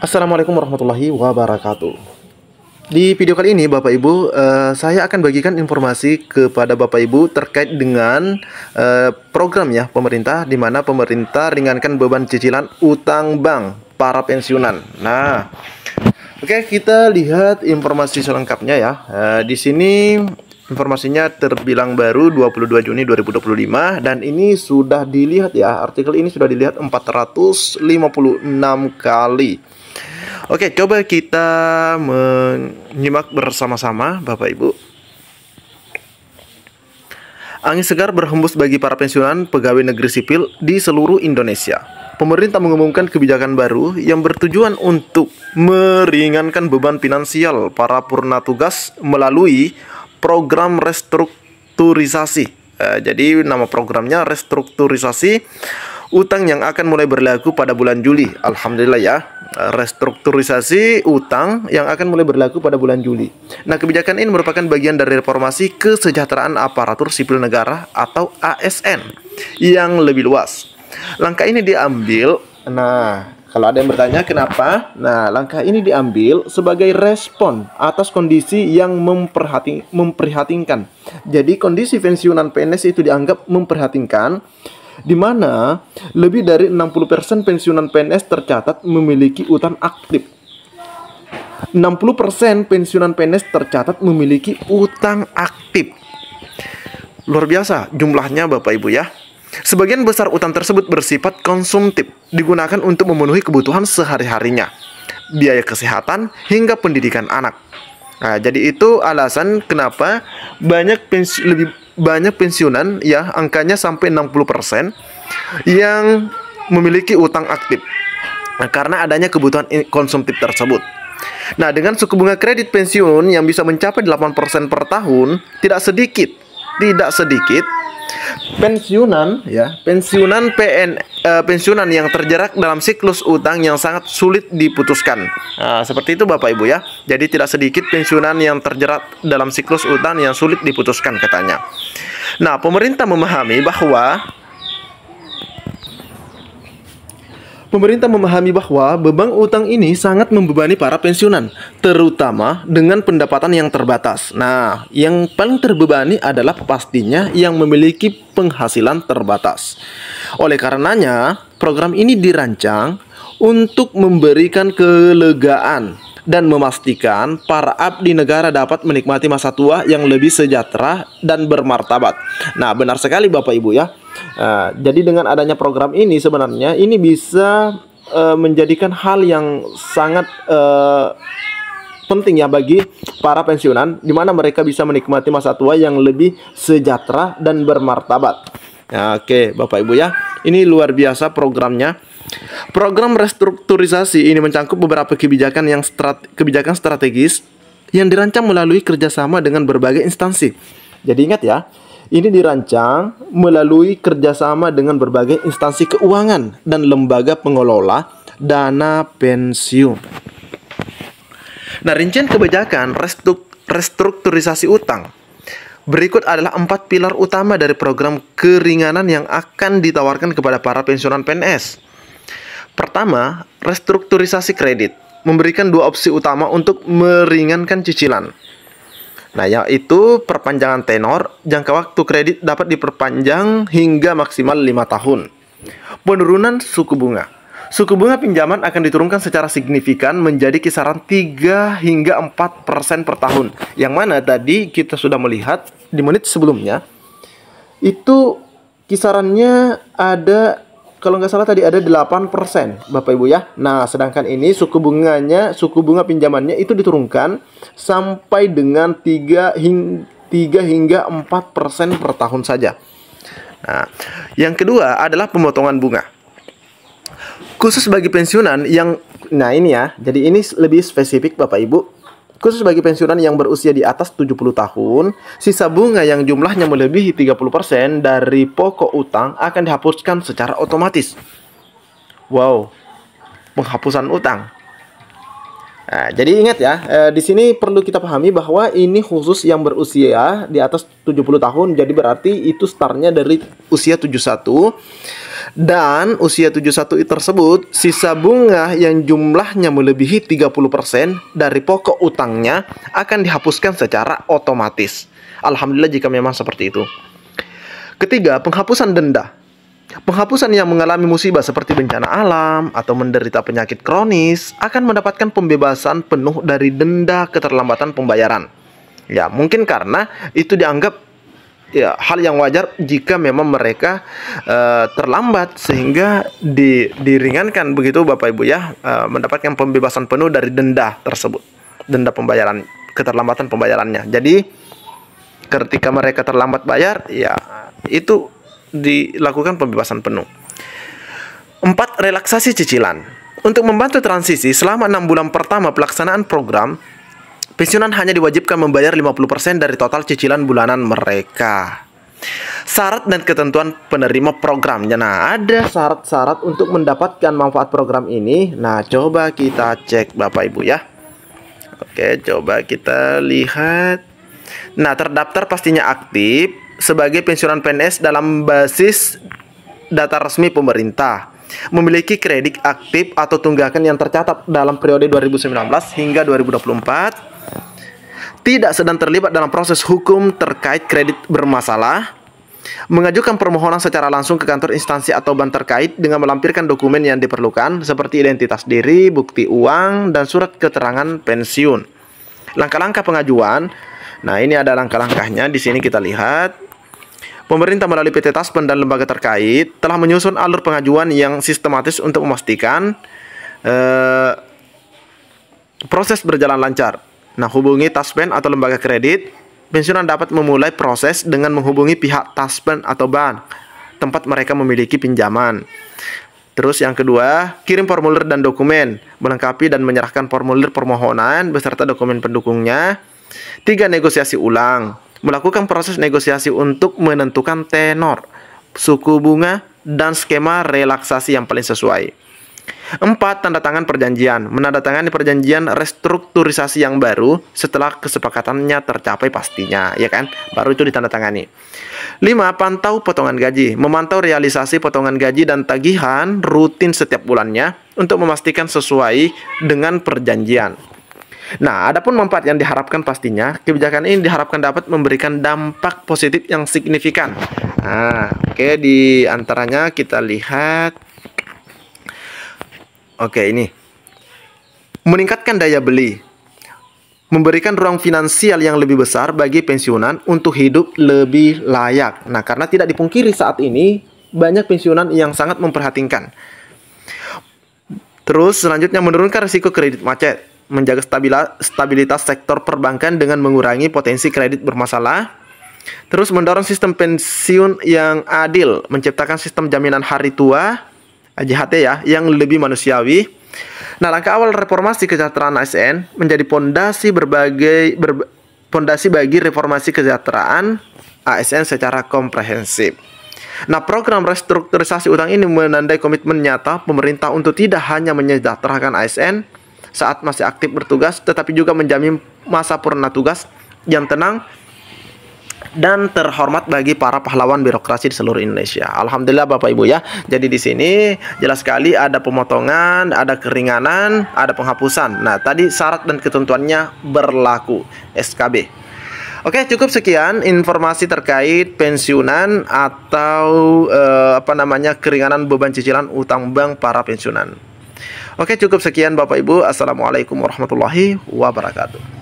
Assalamualaikum warahmatullahi wabarakatuh. Di video kali ini Bapak Ibu, saya akan bagikan informasi kepada Bapak Ibu terkait dengan program ya pemerintah, di mana pemerintah ringankan beban cicilan utang bank para pensiunan. Nah, oke, kita lihat informasi selengkapnya ya. Di sini informasinya terbilang baru 22 Juni 2025 dan ini sudah dilihat ya, artikel ini sudah dilihat 456 kali. Oke, coba kita menyimak bersama-sama Bapak Ibu. Angin segar berhembus bagi para pensiunan pegawai negeri sipil di seluruh Indonesia. Pemerintah mengumumkan kebijakan baru yang bertujuan untuk meringankan beban finansial para purna tugas melalui program restrukturisasi. Jadi nama programnya restrukturisasi utang yang akan mulai berlaku pada bulan Juli. Alhamdulillah ya. Restrukturisasi utang yang akan mulai berlaku pada bulan Juli. Nah, kebijakan ini merupakan bagian dari reformasi kesejahteraan aparatur sipil negara atau ASN yang lebih luas. Langkah ini diambil, kalau ada yang bertanya kenapa? Nah, langkah ini diambil sebagai respon atas kondisi yang memprihatinkan. Jadi kondisi pensiunan PNS itu dianggap memprihatinkan, di mana lebih dari 60% pensiunan PNS tercatat memiliki utang aktif. 60% pensiunan PNS tercatat memiliki utang aktif. Luar biasa jumlahnya Bapak Ibu ya. Sebagian besar utang tersebut bersifat konsumtif, digunakan untuk memenuhi kebutuhan sehari-harinya, biaya kesehatan hingga pendidikan anak. Nah, jadi itu alasan kenapa lebih banyak pensiunan ya, angkanya sampai 60% yang memiliki utang aktif. Nah, karena adanya kebutuhan konsumtif tersebut. Nah, dengan suku bunga kredit pensiun yang bisa mencapai 8% per tahun, tidak sedikit pensiunan yang terjerat dalam siklus utang yang sangat sulit diputuskan. Nah, seperti itu Bapak Ibu ya. Jadi tidak sedikit pensiunan yang terjerat dalam siklus utang yang sulit diputuskan katanya. Nah, pemerintah memahami bahwa beban utang ini sangat membebani para pensiunan, terutama dengan pendapatan yang terbatas. Nah, yang paling terbebani adalah pastinya yang memiliki penghasilan terbatas. Oleh karenanya, program ini dirancang untuk memberikan kelegaan dan memastikan para abdi negara dapat menikmati masa tua yang lebih sejahtera dan bermartabat. Nah, benar sekali Bapak Ibu ya. Jadi dengan adanya program ini sebenarnya ini bisa menjadikan hal yang sangat penting ya bagi para pensiunan, di mana mereka bisa menikmati masa tua yang lebih sejahtera dan bermartabat. Oke Bapak Ibu ya, ini luar biasa programnya. Program restrukturisasi ini mencangkup beberapa kebijakan strategis yang dirancang melalui kerjasama dengan berbagai instansi. Jadi ingat ya, ini dirancang melalui kerjasama dengan berbagai instansi keuangan dan lembaga pengelola dana pensiun. Nah, rincian kebijakan restrukturisasi utang berikut adalah 4 pilar utama dari program keringanan yang akan ditawarkan kepada para pensiunan PNS. Pertama, restrukturisasi kredit memberikan 2 opsi utama untuk meringankan cicilan. Nah, yaitu perpanjangan tenor, jangka waktu kredit dapat diperpanjang hingga maksimal 5 tahun. Penurunan suku bunga. Suku bunga pinjaman akan diturunkan secara signifikan menjadi kisaran 3 hingga 4% per tahun. Yang mana tadi kita sudah melihat di menit sebelumnya, itu kisarannya ada, kalau nggak salah tadi ada 8% Bapak Ibu ya. Nah, sedangkan ini suku bunga pinjamannya itu diturunkan sampai dengan 3 hingga 4% per tahun saja. Nah, yang kedua adalah pemotongan bunga. Khusus bagi pensiunan yang, nah ini ya, jadi ini lebih spesifik Bapak Ibu. Khusus bagi pensiunan yang berusia di atas 70 tahun, sisa bunga yang jumlahnya melebihi 30% dari pokok utang akan dihapuskan secara otomatis. Wow, penghapusan utang. Nah, jadi ingat ya, di sini perlu kita pahami bahwa ini khusus yang berusia di atas 70 tahun. Jadi berarti itu startnya dari usia 71. Dan usia 71 tersebut, sisa bunga yang jumlahnya melebihi 30% dari pokok utangnya akan dihapuskan secara otomatis. Alhamdulillah jika memang seperti itu. Ketiga, penghapusan denda. Penghapusan yang mengalami musibah seperti bencana alam atau menderita penyakit kronis akan mendapatkan pembebasan penuh dari denda keterlambatan pembayaran. Ya, mungkin karena itu dianggap ya hal yang wajar jika memang mereka terlambat, sehingga diringankan begitu Bapak Ibu ya, mendapatkan pembebasan penuh dari denda tersebut, denda pembayaran, keterlambatan pembayarannya. Jadi ketika mereka terlambat bayar, ya itu dilakukan pembebasan penuh. 4. Relaksasi cicilan. Untuk membantu transisi selama 6 bulan pertama pelaksanaan program, pensiunan hanya diwajibkan membayar 50% dari total cicilan bulanan mereka. Syarat dan ketentuan penerima programnya. Nah, ada syarat-syarat untuk mendapatkan manfaat program ini. Nah, coba kita cek Bapak Ibu ya. Oke, coba kita lihat. Nah, terdaftar pastinya aktif sebagai pensiunan PNS dalam basis data resmi pemerintah, memiliki kredit aktif atau tunggakan yang tercatat dalam periode 2019 hingga 2024, tidak sedang terlibat dalam proses hukum terkait kredit bermasalah, mengajukan permohonan secara langsung ke kantor instansi atau bank terkait dengan melampirkan dokumen yang diperlukan seperti identitas diri, bukti uang, dan surat keterangan pensiun. Langkah-langkah pengajuan. Nah, ini ada langkah-langkahnya. Di sini kita lihat. Pemerintah melalui PT Taspen dan lembaga terkait telah menyusun alur pengajuan yang sistematis untuk memastikan proses berjalan lancar. Nah, hubungi Taspen atau lembaga kredit. Pensiunan dapat memulai proses dengan menghubungi pihak Taspen atau bank tempat mereka memiliki pinjaman. Terus yang kedua, kirim formulir dan dokumen, melengkapi dan menyerahkan formulir permohonan beserta dokumen pendukungnya. 3. Negosiasi ulang. Melakukan proses negosiasi untuk menentukan tenor, suku bunga, dan skema relaksasi yang paling sesuai. 4. Tanda tangan perjanjian. Menandatangani perjanjian restrukturisasi yang baru setelah kesepakatannya tercapai pastinya, ya kan? Baru itu ditandatangani. 5. Pantau potongan gaji. Memantau realisasi potongan gaji dan tagihan rutin setiap bulannya untuk memastikan sesuai dengan perjanjian. Nah, adapun manfaat yang diharapkan pastinya, kebijakan ini diharapkan dapat memberikan dampak positif yang signifikan. Nah, oke, di antaranya kita lihat. Oke, ini. Meningkatkan daya beli. Memberikan ruang finansial yang lebih besar bagi pensiunan untuk hidup lebih layak. Nah, karena tidak dipungkiri saat ini banyak pensiunan yang sangat memperhatikan. Terus selanjutnya, menurunkan risiko kredit macet. Menjaga stabilitas sektor perbankan dengan mengurangi potensi kredit bermasalah. Terus mendorong sistem pensiun yang adil, menciptakan sistem jaminan hari tua (JHT) ya yang lebih manusiawi. Nah, langkah awal reformasi kesejahteraan ASN menjadi pondasi bagi reformasi kesejahteraan ASN secara komprehensif. Nah, program restrukturisasi utang ini menandai komitmen nyata pemerintah untuk tidak hanya menyejahterakan ASN saat masih aktif bertugas, tetapi juga menjamin masa purna tugas yang tenang dan terhormat bagi para pahlawan birokrasi di seluruh Indonesia. Alhamdulillah Bapak Ibu ya. Jadi di sini jelas sekali ada pemotongan, ada keringanan, ada penghapusan. Nah, tadi syarat dan ketentuannya berlaku SKB. Oke, cukup sekian informasi terkait pensiunan atau keringanan beban cicilan utang bank para pensiunan. Oke, cukup sekian Bapak Ibu. Assalamualaikum warahmatullahi wabarakatuh.